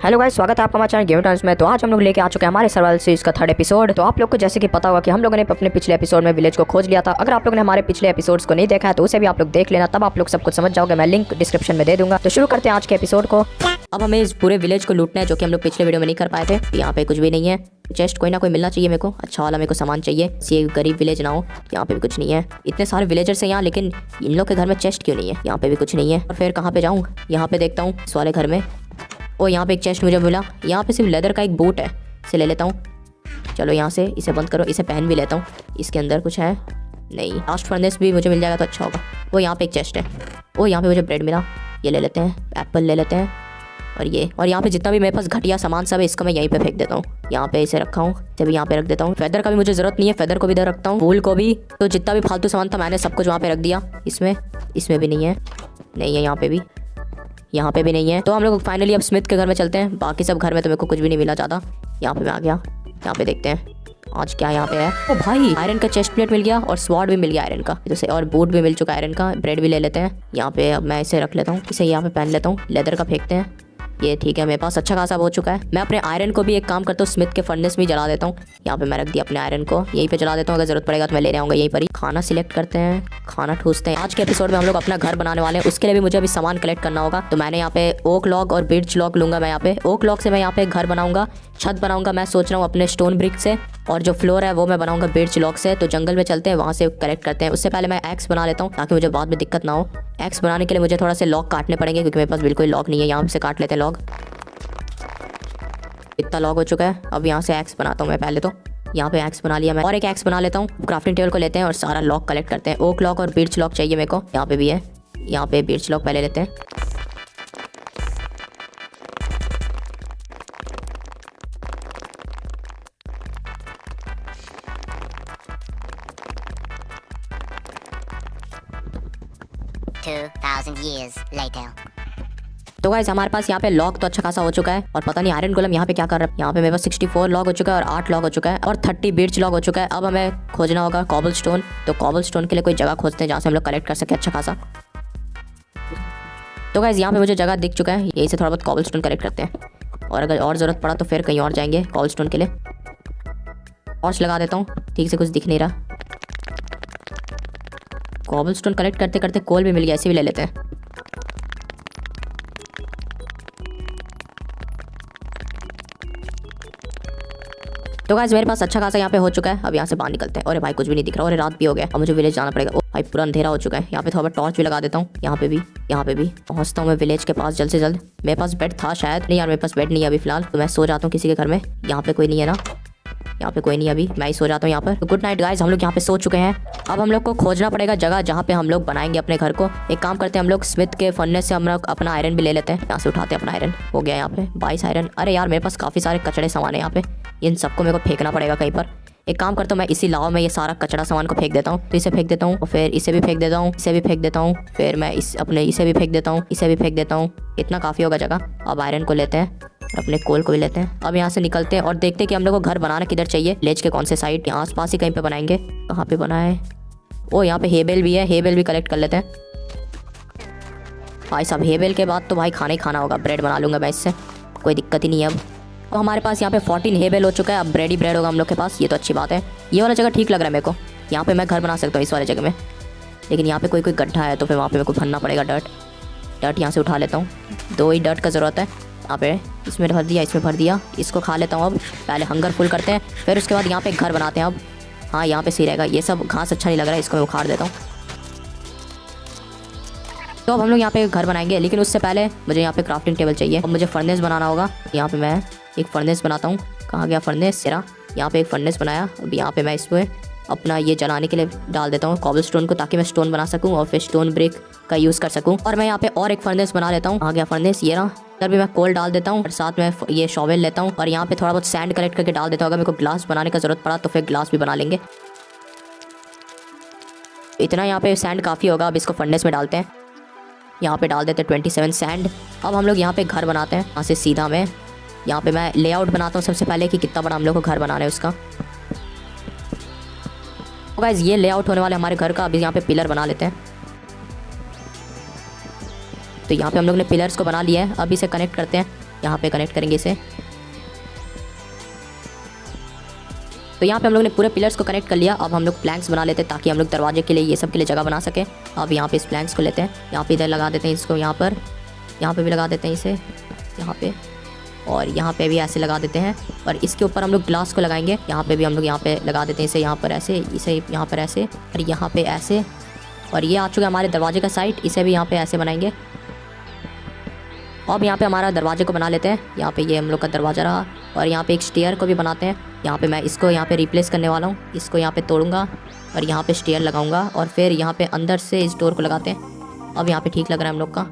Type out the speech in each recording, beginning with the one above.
Hello guys, स्वागत है आपका हमारे चैनल गेम टाइम्स में। तो आज हम लोग लेके आ चुके हैं हमारे सर्वाइवल सीरीज का 3rd एपिसोड। तो आप लोग को जैसे कि पता होगा कि हम लोगों ने अपने पिछले एपिसोड में विलेज को खोज लिया था। अगर आप लोगों ने हमारे पिछले एपिसोड्स को नहीं देखा है तो उसे भी आप लोग देख लेना, तब आप लोग सब कुछ समझ जाओगे। मैं लिंक डिस्क्रिप्शन में दे दूंगा। तो शुरू करते हैं आज के एपिसोड को। अब हमें इस पूरे विलेज को लूटना है, जो कि हम लोग पिछले वीडियो में नहीं कर पाए थे। यहाँ पे कुछ भी नहीं है, चेस्ट कोई ना कोई मिलना चाहिए मेरे को, अच्छा वाला मेरे को सामान चाहिए। ये गरीब विलेज ना हो। यहाँ पे भी कुछ नहीं है। इतने सारे विलेजर्स हैं यहाँ, लेकिन इन लोग के घर में चेस्ट क्यों नहीं है? यहाँ पे भी कुछ नहीं है। और फिर कहाँ पे जाऊँ? यहाँ पे देखता हूँ इस वाले घर में। ओ, यहाँ पे एक चेस्ट मुझे मिला। यहाँ पे सिर्फ लेदर का एक बूट है, इसे ले लेता हूँ। चलो यहाँ से इसे बंद करो, इसे पहन भी लेता हूँ। इसके अंदर कुछ है नहीं। लास्ट फर्नेस भी मुझे मिल जाएगा तो अच्छा होगा। वो यहाँ पे एक चेस्ट है। वो यहाँ पे मुझे ब्रेड मिला, ये ले लेते हैं। एप्पल ले लेते हैं। और यहाँ पे जितना भी मेरे पास घटिया सामान सब है, इसको मैं यहीं पे फेंक देता हूँ। यहाँ पे इसे रखा हूँ, इसे भी यहाँ पे रख देता हूँ। फेदर का भी मुझे जरूरत नहीं है, फेदर को भी इधर रखता हूँ। फूल को भी। तो जितना भी फालतू सामान था मैंने सब कुछ वहाँ पे रख दिया। इसमें भी नहीं है। नहीं है, यहाँ पे भी नहीं है। तो हम लोग फाइनली अब स्मिथ के घर में चलते हैं। बाकी सब घर में तो मेरे को कुछ भी नहीं मिला ज़्यादा। यहाँ पे मैं आ गया। यहाँ पे देखते हैं आज क्या यहाँ पे है। ओ भाई, आयरन का चेस्ट प्लेट मिल गया और स्वॉर्ड भी मिल गया आयरन का, जैसे और बूट भी मिल चुका है आयरन का। ब्रेड भी ले लेते हैं। यहाँ पे अब मैं इसे रख लेता हूँ, इसे यहाँ पे पहन लेता हूँ। लेदर का फेंकते हैं। ये ठीक है, मेरे पास अच्छा खासा हो चुका है। मैं अपने आयरन को भी एक काम करता हूँ, स्मिथ के फर्नेस में जला देता हूँ। यहाँ पे मैं रख दिया अपने आयरन को, यहीं पे जला देता हूँ। अगर जरूरत पड़ेगा तो मैं ले आऊँगा यहीं पर ही। खाना सिलेक्ट करते हैं, खाना ठूसते हैं। आज के एपिसोड में हम लोग अपना घर बनाने वाले हैं, उसके लिए भी मुझे अभी सामान कलेक्ट करना होगा। तो मैंने यहाँ पे ओक लॉग और बिर्च लॉग लूंगा। मैं यहाँ पे ओक लॉग से मैं यहाँ पे घर बनाऊंगा, छत बनाऊंगा। मैं सोच रहा हूँ अपने स्टोन ब्रिक से, और जो फ्लोर है वो मैं बनाऊंगा बिर्च लॉग से। तो जंगल में चलते हैं, वहाँ से कलेक्ट करते हैं। उससे पहले मैं एक्स बना लेता हूँ ताकि मुझे बाद में दिक्कत ना हो। एक्स बनाने के लिए मुझे थोड़ा से लॉग काटने पड़ेंगे, क्योंकि मेरे पास बिल्कुल लॉग नहीं है। यहाँ से काट लेते हैं लॉग। इतना लॉग हो चुका है। अब यहाँ से एक्स बनाता हूँ मैं। पहले तो यहाँ पे एक्स बना लिया मैं, और एक एक्स बना लेता हूँ। क्राफ्टिंग टेबल को लेते हैं और सारा लॉग कलेक्ट करते हैं। ओक लॉग और बिर्च लॉग चाहिए मेरे को। यहाँ पे भी है, यहाँ पे बिर्च लॉग पहले लेते हैं। तो गाइस, हमारे पास यहाँ पे लॉग तो अच्छा खासा हो चुका है, और पता नहीं आयरन गोलम यहाँ पे क्या कर रहा है। यहाँ पे मेरे पास 64 लॉग हो चुका है, और 8 लॉग हो चुका है, और 30 बिर्च लॉग हो चुका है। अब हमें खोजना होगा कॉबल स्टोन। तो कॉबल स्टोन के लिए कोई जगह खोजते हैं जहाँ से हम लोग कलेक्ट कर सके अच्छा खासा। तो गाइस, यहाँ पे मुझे जगह दिख चुका है, यहीं से थोड़ा बहुत कॉबल स्टोन कलेक्ट करते हैं। और अगर और ज़रूरत पड़ा तो फिर कहीं और जाएंगे कॉबल स्टोन के लिए। टॉर्च लगा देता हूँ, ठीक से कुछ दिख नहीं रहा। कॉबल स्टोन कलेक्ट करते करते कोल भी मिल गया, ऐसे भी ले लेते हैं। तो गाइस, मेरे पास अच्छा खासा यहाँ पे हो चुका है। अब यहाँ से बाहर निकलते हैं। और भाई कुछ भी नहीं दिख रहा, और रात भी हो गया। अब मुझे विलेज जाना पड़ेगा। ओ भाई, पूरा अंधेरा हो चुका है। यहाँ पे थोड़ा टॉर्च भी लगा देता हूँ। यहाँ पे भी पहुँचता हूँ मैं विलेज के पास जल्द से जल्द। मेरे पास बेड था शायद, नहीं यार मेरे पास बेड नहीं है अभी फिलहाल। तो मैं सो जाता हूँ किसी के घर में। यहाँ पे कोई नहीं है ना, यहाँ पे कोई नहीं, अभी मैं ही सो जाता हूँ यहाँ पर। तो गुड नाइट गाइस, हम लोग यहाँ पे सो चुके हैं। अब हम लोग को खोजना पड़ेगा जगह जहाँ पे हम लोग बनाएंगे अपने घर को। एक काम करते हैं, हम लोग स्मिथ के फर्नेस से हम लोग अपना आयरन भी ले लेते हैं। यहाँ से उठाते हैं अपना आयरन। हो गया यहाँ पे 22 आयरन। अरे यार, मेरे पास काफ़ी सारे कचड़े सामान है यहाँ पे, इन सबको मेरे को फेंकना पड़ेगा कहीं पर। एक काम करता हूँ, मैं इसी लावा में ये सारा कचड़ा सामान को फेंक देता हूँ। तो इसे फेंक देता हूँ, और फिर इसे भी फेंक देता हूँ, इसे भी फेंक देता हूँ। फिर मैं इसे भी फेंक देता हूँ, इसे भी फेंक देता हूँ। इतना काफ़ी होगा जगह। अब आयरन को लेते हैं, अपने कोल को भी लेते हैं। अब यहाँ से निकलते हैं और देखते हैं कि हम लोग को घर बनाना किधर चाहिए। विलेज के कौन से साइड, यहाँ आसपास ही कहीं पे बनाएंगे। कहाँ पे बनाए? ओ, यहाँ पे हेबेल भी है, हेबेल भी कलेक्ट कर लेते हैं। भाई साहब, हेबेल के बाद तो भाई खाना ही खाना होगा। ब्रेड बना लूँगा मैं इससे, कोई दिक्कत ही नहीं है। अब तो हमारे पास यहाँ पे 14 हेबेल हो चुका है। अब ब्रेड ही ब्रेड होगा हम लोग के पास, ये तो अच्छी बात है। ये वाला जगह ठीक लग रहा है मेरे को, यहाँ पे मैं घर बना सकता हूँ इस वाले जगह में। लेकिन यहाँ पे कोई गड्ढा है, तो फिर वहाँ पे मेरे को भरना पड़ेगा डर्ट यहाँ से उठा लेता हूँ। 2 ही डर्ट का ज़रूरत है यहाँ पे। इसमें भर दिया, इसमें भर दिया। इसको खा लेता हूँ। अब पहले हंगर फुल करते हैं, फिर उसके बाद यहाँ पे घर बनाते हैं। अब हाँ, यहाँ पे सही रहेगा। ये सब घास अच्छा नहीं लग रहा है, इसको मैं उखाड़ देता हूँ। तो अब हम लोग यहाँ पे घर बनाएंगे, लेकिन उससे पहले मुझे यहाँ पे क्राफ्टिंग टेबल चाहिए। अब मुझे फर्नेस बनाना होगा। यहाँ पे मैं एक फर्नेस बनाता हूँ। कहाँ गया फर्नेस? तेरा यहाँ पे एक फर्नेस बनाया। अब यहाँ पे मैं इसमें अपना ये जलाने के लिए डाल देता हूँ कॉबल स्टोन को, ताकि मैं स्टोन बना सकूँ और फिर स्टोन ब्रिक का यूज़ कर सकूँ। और मैं यहाँ पे और एक फर्नेस बना लेता हूँ। आ गया फर्नेस, ये रहा। इधर भी मैं कोल डाल देता हूँ, और साथ में ये शॉवेल लेता हूँ, और यहाँ पे थोड़ा बहुत सैंड कलेक्ट करके डाल देता हूँ। अगर मेरे को ग्लास बनाने का ज़रूरत पड़ा तो फिर ग्लास भी बना लेंगे। इतना यहाँ पे सैंड काफ़ी होगा। अब इसको फर्नेस में डालते हैं। यहाँ पे डाल देते हैं 27 सैंड। अब हम लोग यहाँ पे घर बनाते हैं। यहाँ से सीधा मैं यहाँ पे मैं लेआउट बनाता हूँ सबसे पहले, कि कितना बड़ा हम लोग को घर बनाना है उसका। तो गाइस, ये लेआउट होने वाले हमारे घर का। अभी यहाँ पे पिलर बना लेते हैं। तो यहाँ पे हम लोग ने पिलर्स को बना लिया है। अब इसे कनेक्ट करते हैं। यहाँ पे कनेक्ट करेंगे इसे। तो यहाँ पे हम लोग ने पूरे पिलर्स को कनेक्ट कर लिया। अब हम लोग प्लैंक्स बना लेते हैं ताकि हम लोग दरवाजे के लिए ये सब के लिए जगह बना सकें। अब यहाँ पे इस प्लैंक्स को लेते हैं, यहाँ पे इधर लगा देते हैं इसको, यहाँ पे भी लगा देते हैं इसे यहाँ पे, और यहाँ पे भी ऐसे लगा देते हैं। और इसके ऊपर हम लोग ग्लास को लगाएंगे। यहाँ पे भी हम लोग यहाँ पे लगा देते हैं इसे, यहाँ पर ऐसे, इसे यहाँ पर ऐसे, और यहाँ पे ऐसे। और ये आ चुका है हमारे दरवाजे का साइड, इसे भी यहाँ पे ऐसे बनाएंगे। अब यहाँ पे हमारा दरवाजे को बना लेते हैं। यहाँ पे ये हम लोग का दरवाज़ा रहा, और यहाँ पे एक स्टेयर को भी बनाते हैं। यहाँ पे मैं इसको यहाँ पे रिप्लेस करने वाला हूँ, इसको यहाँ पे तोड़ूंगा और यहाँ पे स्टेयर लगाऊंगा, और फिर यहाँ पे अंदर से इस डोर को लगाते हैं। अब यहाँ पे ठीक लग रहा है हम लोग का।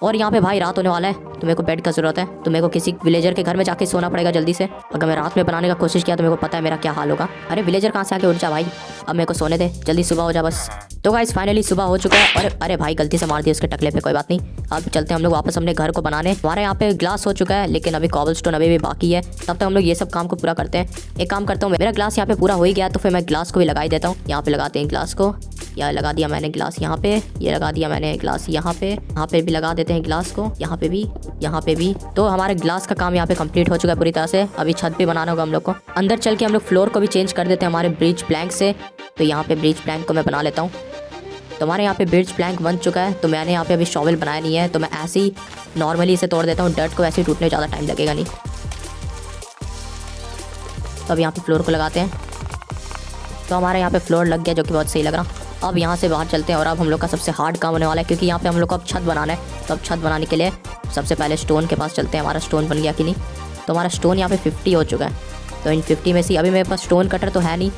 और यहाँ पे भाई रात होने वाला है, तो मेरे को बेड का ज़रूरत है, तो मेरे को किसी विलेजर के घर में जाके सोना पड़ेगा जल्दी से। अगर मैं रात में बनाने का कोशिश किया तो मेरे को पता है मेरा क्या हाल होगा। अरे विलेजर कहाँ से आके उठ जा भाई, अब मेरे को सोने दे, जल्दी सुबह हो जा बस। तो गाइस फाइनली सुबह हो चुका है। और अरे भाई गलती से मार दिया उसके टकले पे, कोई बात नहीं। अब चलते हैं हम लोग वापस अपने घर को बनाने। हमारे यहाँ पे ग्लास हो चुका है, लेकिन अभी कॉबलस्टोन अभी भी बाकी है। तब तक हम लोग ये सब काम को पूरा करते हैं। एक काम करता हूँ, मेरा ग्लास यहाँ पे पूरा हो ही गया, तो फिर मैं ग्लास को भी लगा ही देता हूँ। यहाँ पे लगाते हैं ग्लास को, या लगा दिया मैंने ग्लास यहाँ पे, ये लगा दिया मैंने ग्लास यहाँ पे भी लगा देते हैं ग्लास को, यहाँ पे भी। तो हमारे ग्लास का काम यहाँ पे कंप्लीट हो चुका है पूरी तरह से। अभी छत पे बनाना होगा हम लोग को। अंदर चल के हम लोग फ्लोर को भी चेंज कर देते हैं हमारे ब्रिज प्लैंक से। तो यहाँ पे ब्रिज प्लैंक को मैं बना लेता हूँ। तो हमारे यहाँ पे ब्रिज प्लैंक बन चुका है। तो मैंने यहाँ पे अभी शॉवल बनाया नहीं है, तो मैं ऐसे ही नॉर्मली इसे तोड़ देता हूँ। डर्ट को ऐसे ही टूटने ज़्यादा टाइम लगेगा नहीं। तो अब यहाँ पे फ्लोर को लगाते हैं। तो हमारे यहाँ पे फ्लोर लग गया, जो कि बहुत सही लग रहा। अब यहाँ से बाहर चलते हैं, और अब हम लोग का सबसे हार्ड काम होने वाला है, क्योंकि यहाँ पे हम लोग को अब छत बनाना है। तो अब छत बनाने के लिए सबसे पहले स्टोन के पास चलते हैं। हमारा स्टोन बन गया कि नहीं। तो हमारा स्टोन यहाँ पे 50 हो चुका है। तो इन 50 में से अभी मेरे पास स्टोन कटर तो है नहीं।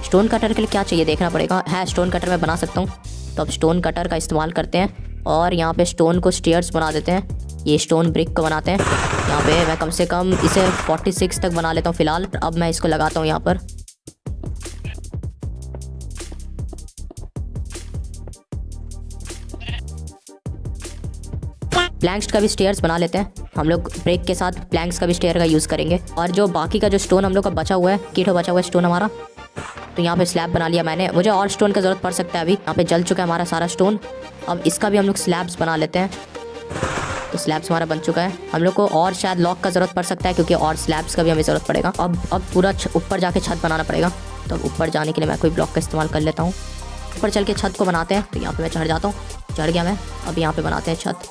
स्टोन कटर के लिए क्या चाहिए देखना पड़ेगा। है स्टोन कटर मैं बना सकता हूँ। तो अब स्टोन कटर का इस्तेमाल करते हैं, और यहाँ पे स्टोन को स्टेयर्स बना देते हैं। ये स्टोन ब्रिक को बनाते हैं। यहाँ पे मैं कम से कम इसे 46 तक बना लेता हूँ फ़िलहाल। अब मैं इसको लगाता हूँ यहाँ पर। प्लैंक्स का भी स्टेयर्स बना लेते हैं हम लोग। ब्रेक के साथ प्लैंक्स का भी स्टेयर का यूज़ करेंगे। और जो बाकी का जो स्टोन हम लोग का बचा हुआ है, कीटो बचा हुआ है स्टोन हमारा, तो यहाँ पे स्लैब बना लिया मैंने। मुझे और स्टोन का ज़रूरत पड़ सकता है। अभी यहाँ पे जल चुका है हमारा सारा स्टोन। अब इसका भी हम लोग स्लैब्स बना लेते हैं। तो स्लैब्स हमारा बन चुका है। हम लोग को और शायद लॉक का ज़रूरत पड़ सकता है, क्योंकि और स्लैब्स का भी हमें ज़रूरत पड़ेगा। अब पूरा ऊपर जाके छत बनाना पड़ेगा। तो ऊपर जाने के लिए मैं कोई ब्लॉक का इस्तेमाल कर लेता हूँ। ऊपर चल के छत को बनाते हैं। तो यहाँ पर मैं चढ़ जाता हूँ, चढ़ गया मैं। अब यहाँ पर बनाते हैं छत।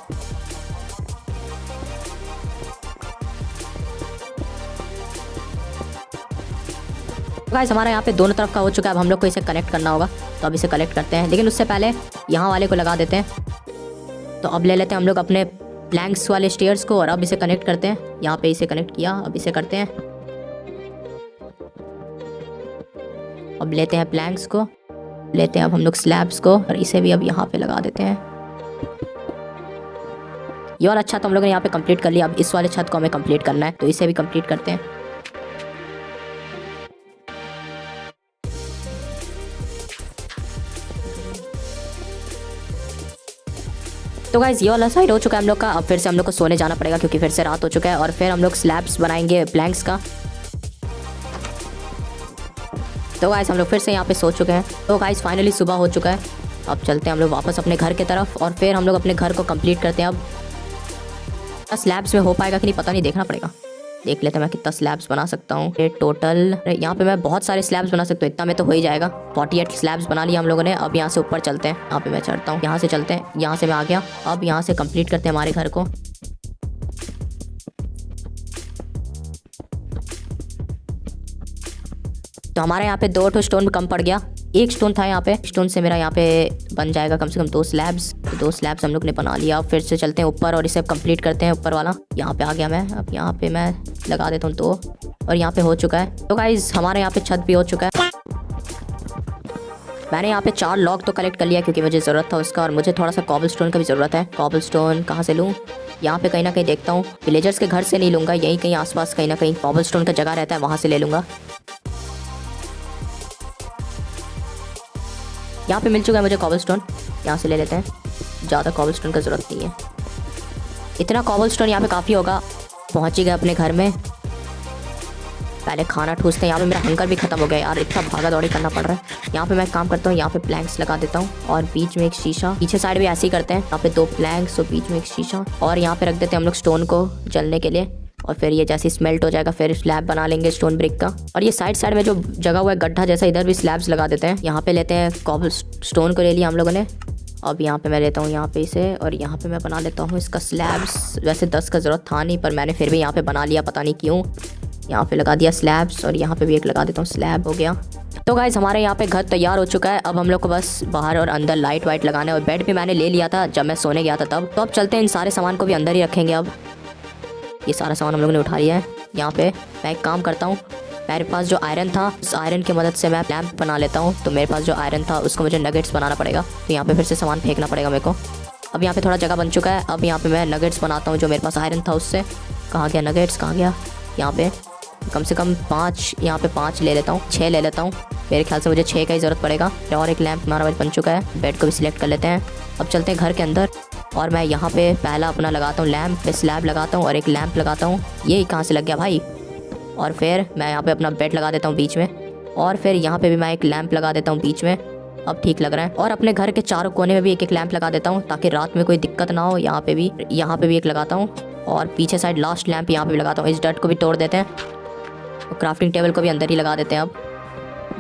गाइस हमारा यहाँ पे दोनों तरफ का हो चुका है। अब हम लोग को इसे कनेक्ट करना होगा। तो अब इसे कनेक्ट करते हैं, लेकिन उससे पहले यहाँ वाले को लगा देते हैं। तो अब ले लेते हैं हम लोग अपने प्लैंक्स वाले स्टेयर्स को, और अब इसे कनेक्ट करते हैं। यहाँ पे इसे कनेक्ट किया, अब इसे करते हैं। अब लेते हैं प्लैंक्स को, लेते हैं अब हम लोग स्लैब्स को, और इसे भी अब यहाँ पे लगा देते हैं। ये और अच्छा, तो हम लोग ने यहाँ पे कंप्लीट कर लिया। अब इस वाले छत को हमें कंप्लीट करना है, तो इसे भी कंप्लीट करते हैं। तो गाइस ये वाला साइड हो चुका है हम लोग का। अब फिर से हम लोग को सोने जाना पड़ेगा, क्योंकि फिर से रात हो चुका है। और फिर हम लोग स्लैब्स बनाएंगे प्लैंक्स का। तो गाइस हम लोग फिर से यहाँ पे सो चुके हैं। तो गाइस फाइनली सुबह हो चुका है। अब चलते हैं हम लोग वापस अपने घर की तरफ, और फिर हम लोग अपने घर को कंप्लीट करते हैं। अब स्लैब्स में हो पाएगा कि नहीं पता नहीं, देखना पड़ेगा। देख लेते हैं मैं कितना स्लैब्स बना सकता हूँ। ये टोटल यहाँ पे मैं बहुत सारे स्लैब्स बना सकता हूँ। इतना में तो हो ही जाएगा। 48 स्लैब्स बना लिया हम लोगों ने। अब यहाँ से ऊपर चलते हैं। यहाँ पे मैं चढ़ता हूँ, यहाँ से चलते हैं। यहाँ से मैं आ गया। अब यहाँ से कंप्लीट करते हैं हमारे घर को। तो हमारे यहाँ पे 2 स्टोन कम पड़ गया। एक स्टोन था यहाँ पे, स्टोन से मेरा यहाँ पे बन जाएगा कम से कम 2 स्लैब्स। तो 2 स्लैब्स हम लोग ने बना लिया। फिर से चलते हैं ऊपर, और इसे कंप्लीट करते हैं ऊपर वाला। यहाँ पे आ गया मैं। अब यहाँ पे मैं लगा देता हूँ 2, और यहाँ पे हो चुका है। तो गाइस हमारे यहाँ पे छत भी हो चुका है। मैंने यहाँ पे 4 लॉक तो कलेक्ट कर लिया, क्योंकि मुझे ज़रूरत था उसका। और मुझे थोड़ा सा कॉबल स्टोन का भी ज़रूरत है। कॉबल स्टोन कहाँ से लूँ? यहाँ पे कहीं ना कहीं देखता हूँ। विलेजर्स के घर से नहीं लूँगा, यहीं कहीं आसपास कहीं ना कहीं कॉबल स्टोन का जगह रहता है, वहाँ से ले लूँगा। यहाँ पे मिल चुका है मुझे कॉबल स्टोन, यहाँ से ले लेते हैं। ज़्यादा कॉबल स्टोन का ज़रूरत नहीं है। इतना कॉबल स्टोन यहाँ पे काफ़ी होगा। पहुँच ही गए अपने घर में। पहले खाना ठूसते हैं। यहाँ पे मेरा हंकर भी खत्म हो गया यार, इतना भागा दौड़ी करना पड़ रहा है। यहाँ पे मैं काम करता हूँ, यहाँ पे प्लैंक्स लगा देता हूँ और बीच में एक शीशा। पीछे साइड भी ऐसे ही करते हैं, यहाँ पे 2 प्लैंक्स और बीच में एक शीशा। और यहाँ पे रख देते हैं हम लोग स्टोन को जलने के लिए। और फिर ये जैसे स्मेल्ट हो जाएगा फिर स्लैब बना लेंगे स्टोन ब्रिक का। और ये साइड साइड में जो जगह हुआ है गड्ढा जैसा, इधर भी स्लैब्स लगा देते हैं। यहाँ पे लेते हैं कॉबल स्टोन को ले लिया हम लोगों ने। अब यहाँ पे मैं लेता हूँ यहाँ पे इसे, और यहाँ पे मैं बना लेता हूँ इसका स्लैब्स। वैसे 10 का ज़रूरत था नहीं, पर मैंने फिर भी यहाँ पे बना लिया, पता नहीं क्यों। यहाँ पे लगा दिया स्लैब्स, और यहाँ पे भी एक लगा देता हूँ, स्लैब हो गया। तो गाइस हमारे यहाँ पे घर तैयार हो चुका है। अब हम लोग को बस बाहर और अंदर लाइट वाइट लगाना है। और बेड भी मैंने ले लिया था जब मैं सोने गया था तब। तो अब चलते हैं, इन सारे सामान को भी अंदर ही रखेंगे। अब ये सारा सामान हम लोगों ने उठा लिया है। यहाँ पे मैं एक काम करता हूँ, मेरे पास जो आयरन था उस आयरन की मदद से मैं लैंप बना लेता हूँ। तो मेरे पास जो आयरन था उसको मुझे नगेट्स बनाना पड़ेगा। तो यहाँ पे फिर से सामान फेंकना पड़ेगा मेरे को। अब यहाँ पे थोड़ा जगह बन चुका है। अब यहाँ पे मैं नगेट्स बनाता हूँ जो मेरे पास आयरन था उससे। कहाँ गया नगेट्स, कहाँ गया? यहाँ पे कम से कम 5, यहाँ पे 5 ले लेता हूँ, 6 ले लेता हूँ। मेरे ख्याल से मुझे 6 का ही ज़रूरत पड़ेगा। और एक लैंप हमारा बन चुका है। बेड को भी सिलेक्ट कर लेते हैं। अब चलते हैं घर के अंदर, और मैं यहाँ पे पहला अपना लगाता हूँ लैंप, पे स्लैब लगाता हूँ और एक लैंप लगाता हूँ। ये कहाँ से लग गया भाई? और फिर मैं यहाँ पे अपना बेड लगा देता हूँ बीच में, और फिर यहाँ पे भी मैं एक लैंप लगा देता हूँ बीच में। अब ठीक लग रहा है। और अपने घर के चारों कोने में भी एक एक लैंप लगा देता हूँ ताकि रात में कोई दिक्कत ना हो। यहाँ पे भी एक लगाता हूँ, और पीछे साइड लास्ट लैंप यहाँ पे भी लगाता हूँ। इस डट को भी तोड़ देते हैं, और क्राफ्टिंग टेबल को भी अंदर ही लगा देते हैं। अब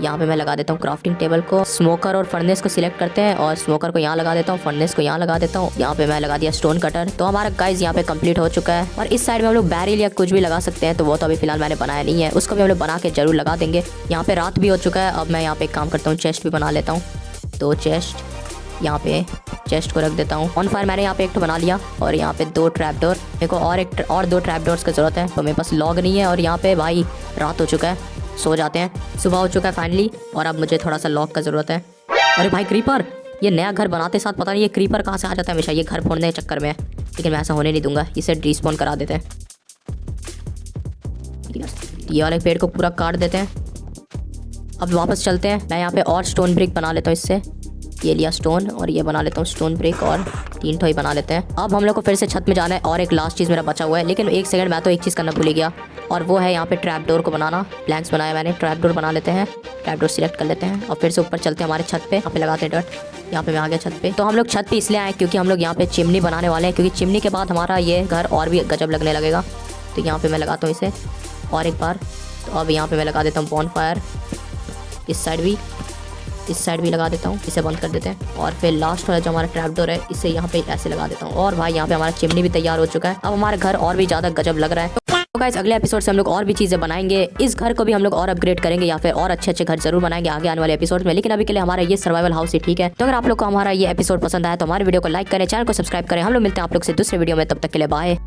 यहाँ पे मैं लगा देता हूँ क्राफ्टिंग टेबल को। स्मोकर और फर्नेस को सिलेक्ट करते हैं, और स्मोकर को यहाँ लगा देता हूँ, फर्नेस को यहाँ लगा देता हूँ। यहाँ पे मैं लगा दिया स्टोन कटर। तो हमारा गाइस यहाँ पे कंप्लीट हो चुका है। और इस साइड में हम लोग बैरिल या कुछ भी लगा सकते हैं, तो वो तो अभी फिलहाल मैंने बनाया नहीं है, उसको भी हम लोग बना के जरूर लगा देंगे। यहाँ पे रात भी हो चुका है। अब मैं यहाँ पे एक काम करता हूँ, चेस्ट भी बना लेता हूँ। 2 चेस्ट यहाँ पे चेस्ट को रख देता हूँ। ऑन फायर मैंने यहाँ पे एक तो बना लिया, और यहाँ पे 2 ट्रैप डोर। मेरे को और 2 ट्रैप डोर्स की ज़रूरत है, तो मेरे पास लॉग नहीं है। और यहाँ पे भाई रात हो चुका है, सो जाते हैं। सुबह हो चुका है फाइनली, और अब मुझे थोड़ा सा लॉक का ज़रूरत है। अरे भाई क्रीपर, ये नया घर बनाते साथ पता नहीं ये क्रीपर कहाँ से आ जाता है हमेशा, ये घर फोड़ने के चक्कर में। लेकिन मैं ऐसा होने नहीं दूंगा, इसे डिस्पॉन करा देते हैं। ये वाले पेड़ को पूरा काट देते हैं। अब वापस चलते हैं। मैं यहाँ पे और स्टोन ब्रिक बना लेता हूँ इससे। ये लिया स्टोन, और ये बना लेता हूँ स्टोन ब्रिक, और 3 ठो ही बना लेते हैं। अब हम लोग को फिर से छत में जाना है, और एक लास्ट चीज़ मेरा बचा हुआ है। लेकिन एक सेकंड, मैं तो एक चीज़ करना भूल गया, और वो है यहाँ पे ट्रैप डोर को बनाना। प्लैंक्स बनाया मैंने, ट्रैप डोर बना लेते हैं। ट्रैप डोर सिलेक्ट कर लेते हैं, और फिर से ऊपर चलते हैं हमारे छत पे। यहाँ पे लगाते हैं डट। यहाँ पे मैं आ गया छत पे। तो हम लोग छत पे इसलिए आए क्योंकि हम लोग यहाँ पे चिमनी बनाने वाले हैं, क्योंकि चिमनी के बाद हमारा ये घर और भी गजब लगने लगेगा। तो यहाँ पे मैं लगाता हूँ इसे और एक बार। तो अब यहाँ पे मैं लगा देता हूँ बॉन फायर। इस साइड भी लगा देता हूँ। इसे बंद कर देते हैं, और फिर लास्ट वाला जो हमारा ट्रैप डोर है इसे यहाँ पे ऐसे लगा देता हूँ। और भाई यहाँ पे हमारा चिमनी भी तैयार हो चुका है। अब हमारा घर और भी ज़्यादा गजब लग रहा है। तो गाइस अगले एपिसोड से हम लोग और भी चीज़ें बनाएंगे। इस घर को भी हम लोग और अपग्रेड करेंगे, या फिर और अच्छे घर जरूर बनाएंगे आगे आने वाले एपिसोड में। लेकिन अभी के लिए हमारा ये सर्वाइवल हाउस ही ठीक है। तो अगर आप लोग को हमारा ये एपिसोड पसंद आया तो हमारे वीडियो को लाइक करें, चैनल को सब्सक्राइब करें। हम लोग मिलते हैं आप लोग से दूसरे वीडियो में, तब तक के लिए बाय।